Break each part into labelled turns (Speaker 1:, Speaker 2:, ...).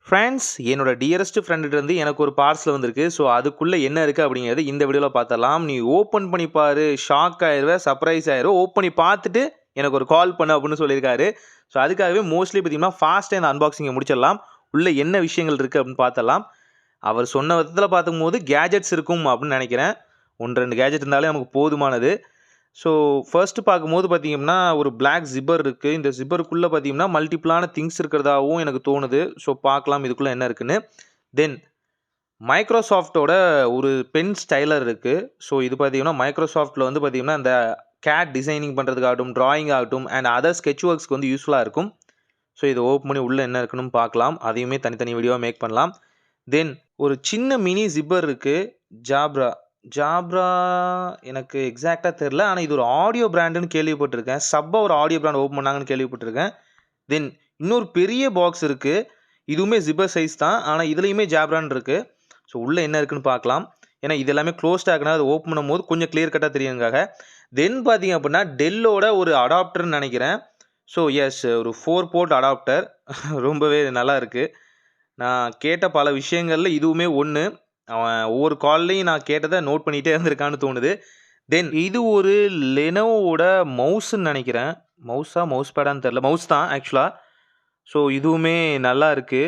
Speaker 1: Friends, என்னோட dearest ஃப்ரெண்டுட்டருந்து எனக்கு ஒரு பார்சல் வந்திருக்கு. ஸோ, அதுக்குள்ள என்ன இருக்கு அப்படிங்கிறது இந்த வீடியோல பார்த்துரலாம். நீ ஓப்பன் பண்ணி பாரு. ஷாக் ஆயிருவ, சர்ப்ரைஸ் ஆயிருவ. ஓப்பன் பண்ணி பார்த்துட்டு எனக்கு ஒரு கால் பண்ணு அப்படின்னு சொல்லியிருக்காரு. ஸோ, அதுக்காகவே மோஸ்ட்லி பார்த்தீங்கன்னா, ஃபாஸ்ட்டா இந்த அன்பாக்சிங்க முடிச்சிடலாம். உள்ள என்ன விஷயங்கள் இருக்கு அப்படின்னு பார்த்துரலாம். அவர் சொன்ன விதத்தில பார்க்கும்போது கேட்ஜெட்ஸ் இருக்கும் அப்படின்னு நினைக்கிறேன். 1, 2 கேட்ஜெட் இருந்தாலே நமக்கு போதுமானது. ஸோ, ஃபர்ஸ்ட்டு பார்க்கும்போது பார்த்தீங்கன்னா, ஒரு பிளாக் ஜிப்பர் இருக்கு. இந்த ஜிப்பருக்குள்ள பார்த்தீங்கன்னா, மல்டிபிளான திங்ஸ் இருக்கிறதாவும் எனக்கு தோணுது. ஸோ, பார்க்கலாம் இதுக்குள்ள என்ன இருக்குன்னு. தென் மைக்ரோசாஃப்ட்டோட ஒரு பென் ஸ்டைலர் இருக்கு. ஸோ, இது பார்த்தீங்கன்னா, மைக்ரோசாஃப்ட்ல வந்து பார்த்தீங்கன்னா, இந்த கேட் டிசைனிங் பண்ணுறதுக்காகட்டும், டிராயிங் ஆகட்டும் அண்ட் அதர் ஸ்கெட்ச் ஒர்க்ஸ்க்கு வந்து யூஸ்ஃபுல்லா இருக்கும். ஸோ, இத ஓப்பன் பண்ணி உள்ள என்ன இருக்குன்னு பார்க்கலாம். அதையுமே தனித்தனி வீடியோவா மேக் பண்ணலாம். தென் ஒரு சின்ன மினி ஜிப்பர் இருக்கு. ஜாப்ரா. ஜாப்ரா எனக்கு எக்ஸாக்ட்டா தெரியல. ஆனா இது ஒரு ஆடியோ பிராண்டுன்னு கேள்விப்பட்டிருக்கேன். சப்பா ஒரு ஆடியோ பிராண்ட் ஓப்பன் பண்ணாங்கன்னு கேள்விப்பட்டிருக்கேன். தென் இன்னொரு பெரிய பாக்ஸ் இருக்கு. இதுவுமே ஜிப்பர் சைஸ் தான். ஆனா இதுலயுமே ஜாப்ரான்னு இருக்கு. ஸோ உள்ள என்ன இருக்குன்னு பார்க்கலாம். ஏன்னா இது எல்லாமே க்ளோஸ்டா இருக்குனா அது ஓப்பன் பண்ணும்போது கொஞ்சம் கிளியர் கட்டா தெரியுங்காக. தென் பார்த்தீங்க அப்படின்னா டெல்லோட ஒரு அடாப்டர்ன்னு நெனைக்கிறேன். ஸோ எஸ் ஒரு 4 போர்ட் அடாப்டர் ரொம்பவே நல்லா இருக்கு. நான் கேட்ட பல விஷயங்கள்ல இதுவுமே ஒண்ணு. அவன் ஒவ்வொரு கால்லயும் நான் கேட்டத நோட் பண்ணிட்டே இருந்திருக்கான்னு தோணுது. தென் இது ஒரு லெனோவோட மவுஸ்ன்னு நெனைக்கிறேன். மவுஸ் பேடான்னு தெரியல. மவுஸ் தான் ஆக்சுவலா. ஸோ இதுவுமே நல்லா இருக்கு.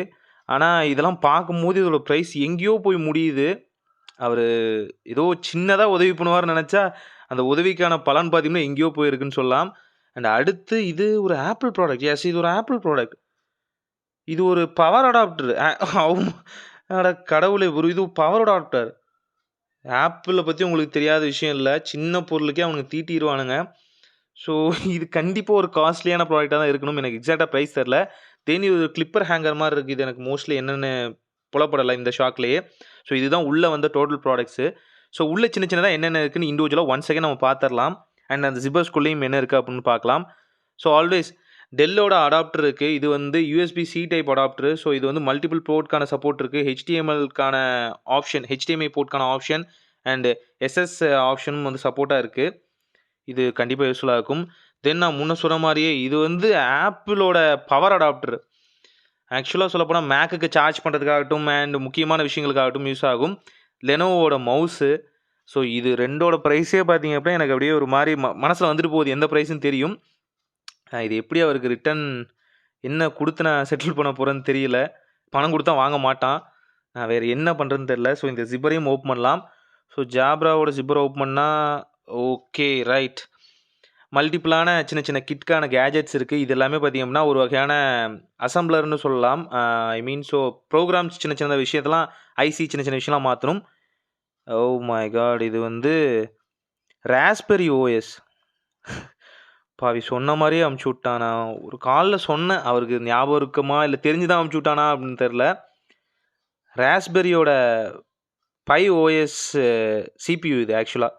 Speaker 1: ஆனா இதெல்லாம் பார்க்கும்போது இதோட பிரைஸ் எங்கேயோ போய் முடியுது. அவரு ஏதோ சின்னதா உதவி பண்ணுவாருன்னு நெனச்சா, அந்த உதவிக்கான பலன் பார்த்தீங்கன்னா, எங்கேயோ போயிருக்குன்னு சொல்லலாம். அண்ட் அடுத்து இது ஒரு ஆப்பிள் ப்ராடக்ட். எஸ் இது ஒரு ஆப்பிள் ப்ராடக்ட். இது ஒரு பவர் அடாப்டர். அட கடவுளே! இது பவர் அடாப்டர். ஆப்பிள பத்தி உங்களுக்கு தெரியாத விஷயம் இல்ல. சின்ன பொருளுக்கே அவனுங்க தீட்டிருவானுங்க. ஸோ இது கண்டிப்பா ஒரு காஸ்ட்லியான ப்ராடக்ட்டா தான் இருக்கணும். எனக்கு எக்ஸாக்ட்டா பிரைஸ் தெரியல. தென் இது ஒரு கிளிப்பர் ஹேங்கர் மாரி இருக்கு. இது எனக்கு மோஸ்ட்லி என்னன்னு புலப்படல இந்த ஷாக்லயே. ஸோ இதுதான் உள்ள வந்த டோட்டல் ப்ராடக்ட்ஸு. ஸோ உள்ள சின்ன சின்னதா என்னென்ன இருக்குன்னு இண்டிவிஜுவலா ஒன் செகண்ட் நம்ம பார்த்துரலாம். அண்ட் அந்த ஜிப்பர்ஸ்குள்ளேயும் என்ன இருக்கு அப்படின்னு பார்க்கலாம். ஸோ ஆல்வேஸ் டெல்லோட அடாப்டர் இருக்கு. இது வந்து USB C type adapter. So இது வந்து மல்டிபிள் போர்ட்க்கான சப்போர்ட் இருக்கு. HDMLக்கான ஆப்ஷன், HDMI போர்ட்க்கான ஆப்ஷன் அண்ட் SS ஆப்ஷனும் வந்து சப்போர்ட்டா இருக்கு. இது கண்டிப்பா யூஸ்ஃபுல்லா இருக்கும். தென் நான் முன்ன சொன்ன மாரியே இது வந்து ஆப்பிளோட பவர் அடாப்டர். ஆக்சுவலா சொல்லப்போனா மேக்குக்கு சார்ஜ் பண்ணுறதுக்காகட்டும் அண்ட் முக்கியமான விஷயங்களுக்காகட்டும் யூஸ் ஆகும். லெனோவோட மவுஸு. ஸோ இது 2ஓட பிரைஸே பார்த்தீங்க அப்படின்னா, எனக்கு அப்படியே ஒரு மாரி மனசுல வந்துட்டு போகுது. எந்த பிரைஸ்ன்னு தெரியும். இது எப்படி அவருக்கு ரிட்டர்ன் என்ன குடுத்து நான் செட்டில் பண்ண போறேன்னு தெரியல. பணம் குடுத்தா வாங்க மாட்டான். நான் வேற என்ன பண்றதுன்னு தெரியல. ஸோ இந்த ஜிப்பரையும் ஓப்பன் பண்ணலாம். ஸோ ஜாப்ராவோட ஜிப்பர ஓப்பன் பண்ணா ஓகே ரைட். மல்டிபிளான சின்ன சின்ன கிட்க்கான கேட்ஜெட்ஸ் இருக்கு. இது எல்லாமே பார்த்தீங்க அப்படின்னா, ஒரு வகையான அசெம்பிளர்ன்னு சொல்லலாம். ஐ மீன் ஸோ ப்ரோகிராம்ஸ் சின்ன சின்ன விஷயத்தலாம் ஐசி சின்ன சின்ன விஷயம்லாம் மாத்தணும். Oh my god! இது வந்து ராஸ்பெரி ஓஎஸ். பாவி சொன்ன மாரியே அனுப்பிச்சு விட்டான். நான் ஒரு கால்ல சொன்னேன். அவருக்கு ஞாபகம் இருக்குமா? இல்ல தெரிஞ்சு தான் அனுப்பிச்சு விட்டானா? அப்படின்னு தெரியல. ராஸ்பெரியோட பை ஓஎஸ் சிபியு இது ஆக்சுவலா.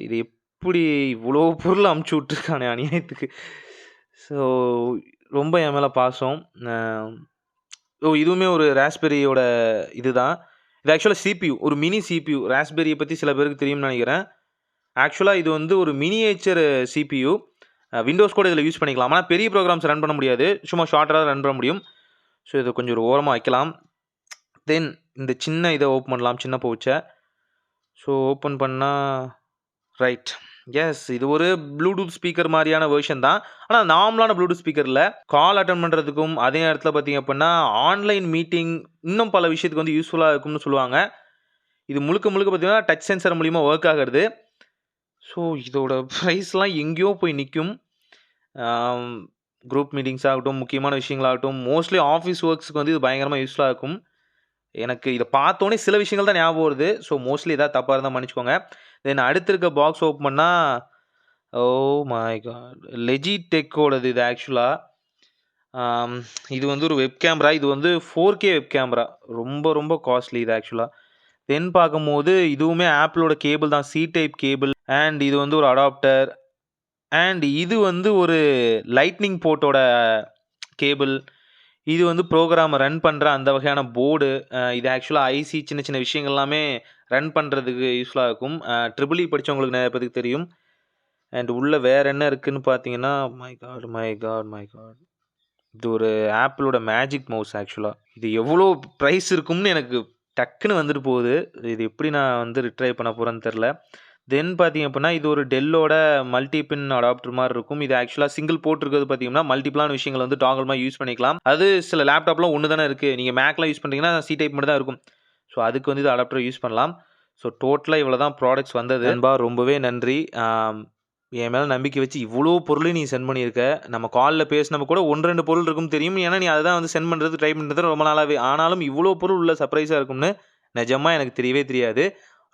Speaker 1: இது எப்படி இவ்வளோ பொருள் அனுப்பிச்சு விட்டுருக்கானே அநியாயத்துக்கு. ஸோ ரொம்ப என் மேல பாசம். இதுவுமே ஒரு ராஸ்பெரியோட இதுதான். இது ஆக்சுவலா சிபியு. ஒரு மினி சிபியு. ராஸ்பெரிய பத்தி சில பேருக்கு தெரியும்னு நெனைக்கிறேன். ஆக்சுவலா இது வந்து ஒரு மினியேச்சர் சிபியு. விண்டோஸ் கூட இதில யூஸ் பண்ணிக்கலாம். ஆனா பெரிய ப்ரோகிராம்ஸ் ரன் பண்ண முடியாது. சும்மா ஷார்ட்டா தான் ரன் பண்ண முடியும். ஸோ இத கொஞ்சம் ஒரு ஓரமா வைக்கலாம். தென் இந்த சின்ன இத ஓப்பன் பண்ணலாம். சின்ன பவுச்ச. ஸோ ஓப்பன் பண்ணா ரைட். எஸ் இது ஒரு ப்ளூடூத் ஸ்பீக்கர் மாரியான வெர்ஷன் தான். ஆனா நார்மலான ப்ளூடூத் ஸ்பீக்கர் இல்ல. கால் அட்டெண்ட் பண்றதுக்கும், அதே நேரத்தில பார்த்தீங்க அப்படின்னா, ஆன்லைன் மீட்டிங் இன்னும் பல விஷயத்துக்கு வந்து யூஸ்ஃபுல்லா இருக்கும்னு சொல்லுவாங்க. இது முழுக்க முழுக்க பார்த்தீங்கன்னா, டச் சென்சார் மூலியமா வொர்க் ஆகுறது. ஸோ இதோட பிரைஸ்லாம் எங்கேயோ போய் நிக்கும். குரூப் மீட்டிங்ஸ் ஆகட்டும், முக்கியமான விஷயங்களாகட்டும், மோஸ்ட்லி ஆஃபீஸ் ஒர்க்ஸ்க்கு வந்து இது பயங்கரமா யூஸ்ஃபுல்லா இருக்கும். எனக்கு இத பார்த்தோனே சில விஷயங்கள் தான் ஞாபகம் வருது. ஸோ மோஸ்ட்லி ஏதாவது தப்பா இருந்தா மன்னிச்சுக்கோங்க. தென் அடுத்து இருக்க பாக்ஸ் ஓப்பன் பண்ணா, ஓ மை காட்! லெஜிடெக்கோடது இது ஆக்சுவலா. இது வந்து ஒரு வெப் கேமரா. இது வந்து 4K வெப் கேமரா. ரொம்ப ரொம்ப காஸ்ட்லி இது ஆக்சுவலா. தென் பார்க்கும்போது இதுவுமே ஆப்பிளோட கேபிள் தான். சி டைப் கேபிள் அண்ட் இது வந்து ஒரு அடாப்டர் அண்ட் இது வந்து ஒரு லைட்னிங் போர்ட்டோட கேபிள். இது வந்து ப்ரோகிராம ரன் பண்ற அந்த வகையான போர்டு. இது ஆக்சுவலா ஐசி சின்ன சின்ன விஷயங்கள் எல்லாமே ரன் பண்றதுக்கு யூஸ்ஃபுல்லா இருக்கும். ட்ரிபிள் இ படிச்சவங்களுக்கு நெறைய பேருக்கு தெரியும். அண்ட் உள்ள வேற என்ன இருக்குன்னு பார்த்தீங்கன்னா, மை காட்! இது ஒரு ஆப்பிளோட மேஜிக் மவுஸ் ஆக்சுவலா. இது எவ்வளோ பிரைஸ் இருக்கும்னு எனக்கு டக்குன்னு வந்துட்டு போகுது. இது எப்படி நான் வந்து ரிட்ரைவ் பண்ண போறேன்னு தெரியல. தென் பார்த்தீங்க அப்படின்னா, இது ஒரு டெல்லோட மல்டி பின் அடாப்டர் மாரி இருக்கும். இது ஆக்சுவலா சிங்கிள் போர்ட் இருக்கிறது பார்த்தீங்கன்னா, மல்டிபிளான விஷயங்கள வந்து டாங்கல் மாரி யூஸ் பண்ணிக்கலாம். அது சில லேப்டாப்லாம் ஒண்ணு தானே இருக்கு. நீங்க மேக்லாம் யூஸ் பண்றீங்கன்னா, சி டைப் மட்டும் தான் இருக்கும். ஸோ அதுக்கு வந்து இது அடாப்டர் யூஸ் பண்ணலாம். ஸோ டோட்டலா இவ்வளோ தான் ப்ராடக்ட்ஸ் வந்தது. நண்பா ரொம்பவே நன்றி. என் மேல நம்பிக்கை வச்சு இவ்வளோ பொருளையும் நீ சென்ட் பண்ணியிருக்க. நம்ம கால்ல பேசினப்ப கூட 1, 2 பொருள் இருக்கும்னு தெரியும். ஏன்னா, நீ அதுதான் வந்து சென்ட் பண்றது, ட்ரை பண்றது ரொம்ப நாளாவே. ஆனாலும் இவ்வளோ பொருள் உள்ள சர்ப்ரைஸா இருக்கும்னு நிஜமா எனக்கு தெரியவே தெரியாது.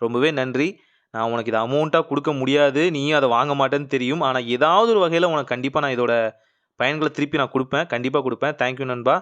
Speaker 1: ரொம்பவே நன்றி. நான் உனக்கு இத அமௌண்ட்டா குடுக்க முடியாது. நீயும் அத வாங்க மாட்டேன்னு தெரியும். ஆனா, ஏதாவது ஒரு வகையில உனக்கு கண்டிப்பா நான் இதோட பயன்கள திருப்பி நான் குடுப்பேன். கண்டிப்பா குடுப்பேன். தேங்க் யூ நண்பா.